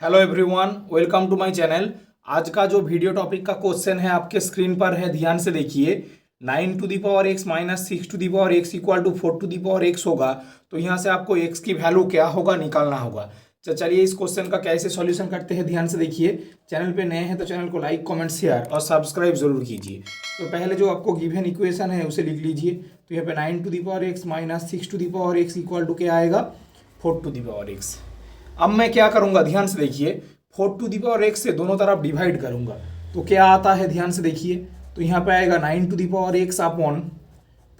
Hello everyone, welcome to my channel. आज का जो वीडियो टॉपिक का क्वेश्चन है आपके स्क्रीन पर है, ध्यान से देखिए। 9 to the power x minus 6 to the power x equal to 4 to the power x होगा। तो यहाँ से आपको x की वैल्यू क्या होगा निकालना होगा। तो चलिए इस क्वेश्चन का कैसे सॉल्यूशन करते हैं, ध्यान से देखिए। चैनल पे नए हैं तो चैनल को लाइक कमेंट शेयर और सब्सक्राइब जरूर कीजिए। तो पहले जो आपको गिवन इक्वेशन है उसे लिख लीजिए। तो यहाँ पे 9 to the power x minus 6 to the power x equal to क्या आएगा, 4 टू द पावर x। अब मैं क्या करूंगा, ध्यान से देखिए। 4 टू द पावर x से दोनों तरफ डिवाइड करूंगा तो क्या आता है, ध्यान से देखिए। तो यहाँ पे आएगा 9 to the power x upon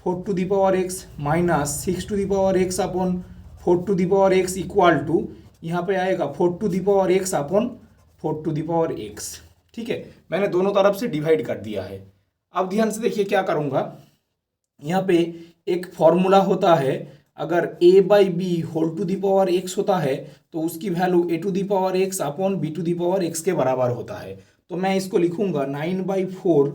4 to the power x minus 6 to the power x upon 4 to the power x equal to यहाँ पे आएगा 4 to the power x upon 4 to the power x। ठीक है, मैंने दोनों तरफ से डिवाइड कर दिया है। अब ध्यान से देखिए क्या करूंगा। यहाँ पे एक फॉर्मूला होता है, अगर a by b whole to the power x होता है तो उसकी value a to the power x upon b to the power x के बराबर होता है। तो मैं इसको लिखूंगा 9/4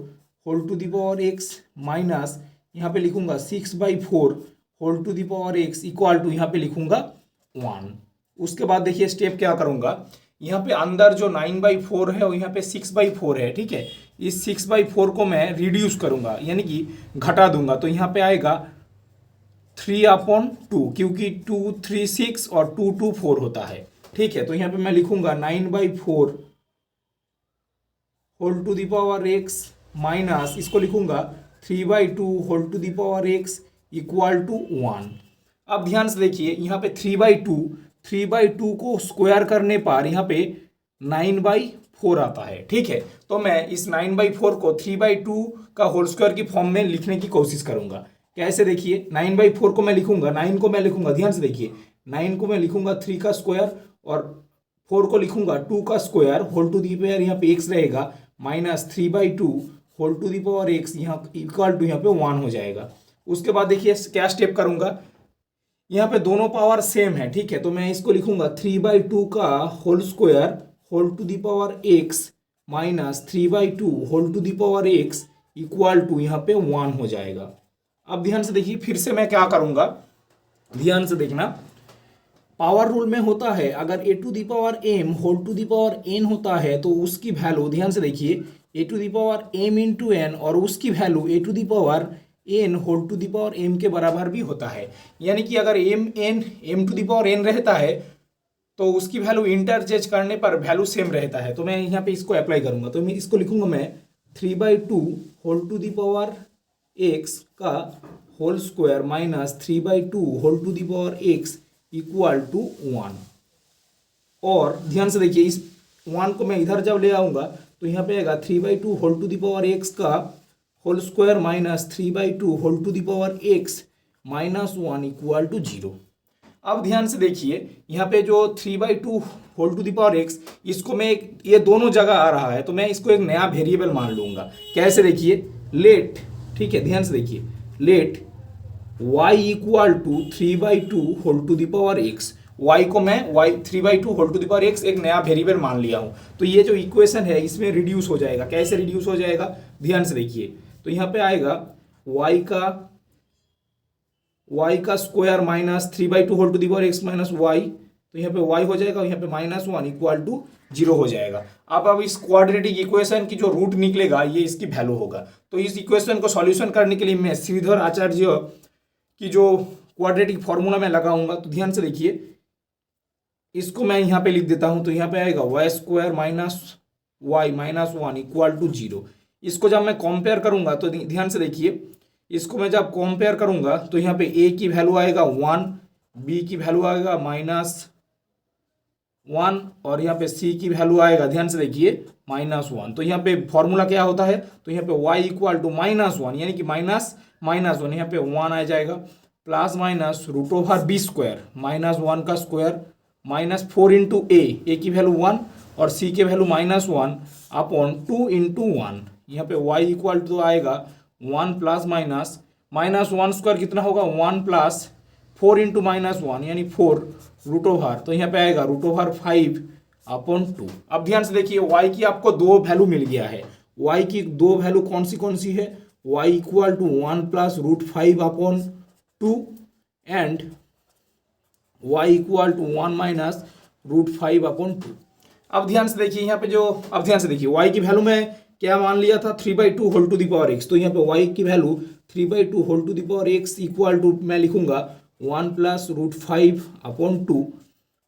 whole to the power x minus यहाँ पे लिखूंगा 6/4 whole to the power x equal to यहाँ पे लिखूंगा 1। उसके बाद देखिए स्टेप क्या करूंगा। यहाँ पे अंदर जो 9/4 है और यहाँ पे 6/4 है, ठीक है। इस 6/4 को मैं रिड्यूस करूंगा यानी कि घटा दूंगा। तो यहाँ पे आएगा 3/2, क्योंकि 2 3 6 और 2 2 4 होता है, ठीक है। तो यहाँ पे मैं लिखूंगा 9/4 whole to the power x minus इसको लिखूंगा 3/2 whole to the power x equal to 1। अब ध्यान से देखिए, यहाँ पे 3/2 को स्क्वायर करने पर यहाँ पे 9/4 आता है, ठीक है। तो मैं इस 9/4 को 3/2 का होल स्क्वायर की फॉर्म में लिखने की कोशिश करूंगा। कैसे, देखिए 9/4 को मैं लिखूंगा, 9 को मैं लिखूंगा, ध्यान से देखिए। 9 को मैं लिखूंगा 3 का स्क्वायर और 4 को लिखूंगा 2 का square whole to the power यहाँ पे x रहेगा minus 3/2 whole to the power x यहाँ इक्वल टू यहाँ पे 1 हो जाएगा। उसके बाद देखिए क्या स्टेप करूंगा। यहाँ पे दोनों पावर सेम है, ठीक है। तो मैं इसको लिखूंगा 3/2 का whole square whole to the power x minus 3/2 whole to the power x equal to यहाँ पे 1 हो जाएगा। अब ध्यान से देखिए, फिर से मैं क्या करूंगा, ध्यान से देखना। पावर रूल में होता है, अगर a to the power m whole to the power n होता है तो उसकी वैल्यू, ध्यान से देखिए, a to the power m into n और उसकी value a to the power n whole to the power m के बराबर भी होता है। यानी कि अगर m to the power n रहता है तो उसकी वैल्यू इंटरचेंज करने पर वैल्यू सेम रहता है। तो मैं यहाँ पे इसको अप्लाई करूंगा। तो मैं इसको लिखूंगा मैं 3/2 whole to the power x का whole square minus 3/2 whole to the power x equal to 1। और ध्यान से देखिए, इस 1 को मैं इधर जब ले आऊंगा तो यहाँ पे आएगा 3/2 whole to the power x का whole square minus 3/2 whole to the power x minus 1 equal to 0। अब ध्यान से देखिए, यहाँ पे जो 3/2 whole to the power x, इसको मैं ये दोनों जगह आ रहा है तो मैं इसको एक नया वेरिएबल मान लूंगा। कैसे, देखिए लेट, ठीक है, ध्यान से देखिए, let y equal to 3/2 whole to the power x। y को मैं 3/2 whole to the power x एक नया वेरिएबल मान लिया हूं। तो ये जो इक्वेशन है इसमें रिड्यूस हो जाएगा। कैसे रिड्यूस हो जाएगा, ध्यान से देखिए। तो यहाँ पे आएगा y का square minus 3/2 whole to the power x minus y। तो यहाँ पे y हो जाएगा और यहाँ पे माइनस 1 इक्वल टू 0 हो जाएगा। अब इस क्वाड्रेटिक इक्वेशन की जो रूट निकलेगा ये इसकी वैल्यू होगा। तो इस इक्वेशन को सॉल्यूशन करने के लिए मैं श्रीधर आचार्य की जो क्वाड्रेटिक फॉर्मूला में लगाऊंगा। तो ध्यान से देखिए, इसको मैं यहाँ पे लिख देता हूँ। तो यहाँ पे आएगा y square minus y minus 1 equal to 0। इसको जब मैं कंपेयर करूंगा तो ध्यान से देखिए, इसको मैं जब कंपेयर करूंगा तो यहाँ पे a की वैल्यू आएगा 1, b की वैल्यू आएगा -1 और यहाँ पे c की वैल्यू आएगा, ध्यान से देखिए, -1। तो यहाँ पे फॉर्मूला क्या होता है, तो यहाँ पे y इक्वल टू -1 यानी कि -1 यहाँ पे 1 आ जाएगा plus minus root over b square -1 का स्क्वायर माइनस 4 इंटू ए की वैल्यू 1 और सी की वैल्यू -1 अपॉन 2 इंटू 1। यहाँ पे y इक्वल टू आएगा 1 प्लस -1 स्क्वायर कितना होगा, 1 प्लस 4 इंटू -1 यानी 4 रूट ओवर। तो यहाँ पे आएगा रूट ओवर 5 अपॉन 2। अब ध्यान से देखिए, y की आपको दो वैल्यू मिल गया है। y की दो वैल्यू कौन सी है, y equal to 1 plus root 5 upon 2 and y equal to 1 minus root 5 upon 2। अब ध्यान से देखिए यहाँ पे अब ध्यान से देखिए y की वैल्यू में क्या मान लिया था 3/2 whole to the power x, तो यहाँ पे y की value 3/2 whole to the power x equal to मैं लिखूंगा 1 + √5/2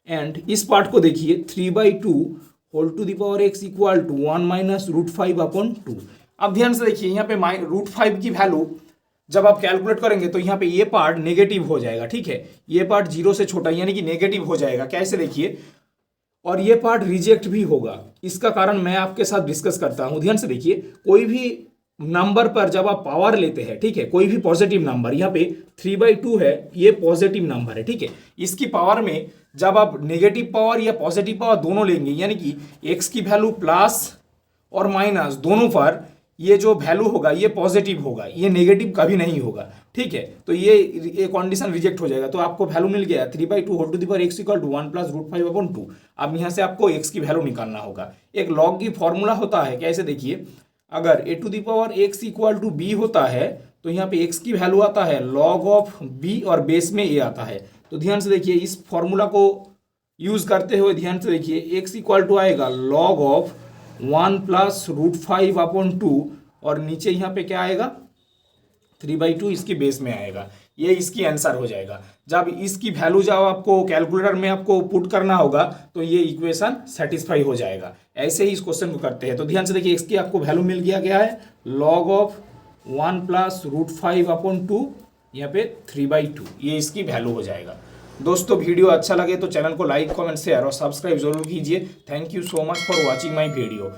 एंड इस पार्ट को देखिए 3/2 whole to the power x equal to 1 - √5/2। अब ध्यान से देखिए यहाँ पे √5 की वैल्यू जब आप कैलकुलेट करेंगे तो यहाँ पे ये पार्ट नेगेटिव हो जाएगा, ठीक है, ये पार्ट 0 से छोटा यानी कि नेगेटिव हो जाएगा। कैसे देखिए, और ये पार्ट रिजेक्ट भी होगा। इसका कारण मैं आपके साथ डिस्कस करता हूं। ध्यान से देखिए, कोई भी नंबर पर जब आप पावर लेते हैं, ठीक है, कोई भी पॉजिटिव नंबर, यहाँ पे 3/2 है, ये पॉजिटिव नंबर है, ठीक है, इसकी पावर में जब आप नेगेटिव पावर या पॉजिटिव पावर दोनों लेंगे, यानी कि x की वैल्यू प्लस और माइनस दोनों पर ये जो वैल्यू होगा ये पॉजिटिव होगा, ये नेगेटिव कभी नहीं होगा, ठीक है, तो ये कंडीशन रिजेक्ट हो जाएगा। तो आपको वैल्यू मिल गया 3/2 whole to the power x equal to 1 + √5/2। अब यहाँ से आपको x की वैल्यू निकालना होगा। एक लॉग की फॉर्मूला होता है, कैसे देखिए, अगर a to the power x equal to b होता है तो यहाँ पे x की वैल्यू आता है log ऑफ b और बेस में a आता है। तो ध्यान से देखिए, इस फॉर्मूला को यूज करते हुए ध्यान से देखिए, x इक्वल टू आएगा log ऑफ 1 + √5/2 और नीचे यहाँ पे क्या आएगा 3/2 इसकी बेस में आएगा। ये इसकी आंसर हो जाएगा। जब इसकी वैल्यू जब आपको कैलकुलेटर में आपको पुट करना होगा तो ये इक्वेशन सेटिस्फाई हो जाएगा। ऐसे ही इस क्वेश्चन को करते हैं। तो ध्यान से देखिए, इसकी आपको वैल्यू मिल गया, क्या है log ऑफ 1 + √5/2 यहाँ पे 3/2, ये इसकी वैल्यू हो जाएगा। दोस्तों वीडियो अच्छा लगे तो चैनल को लाइक, कमेंट, शेयर और सब्सक्राइब जरूर कीजिए। Thank you so much for watching my video.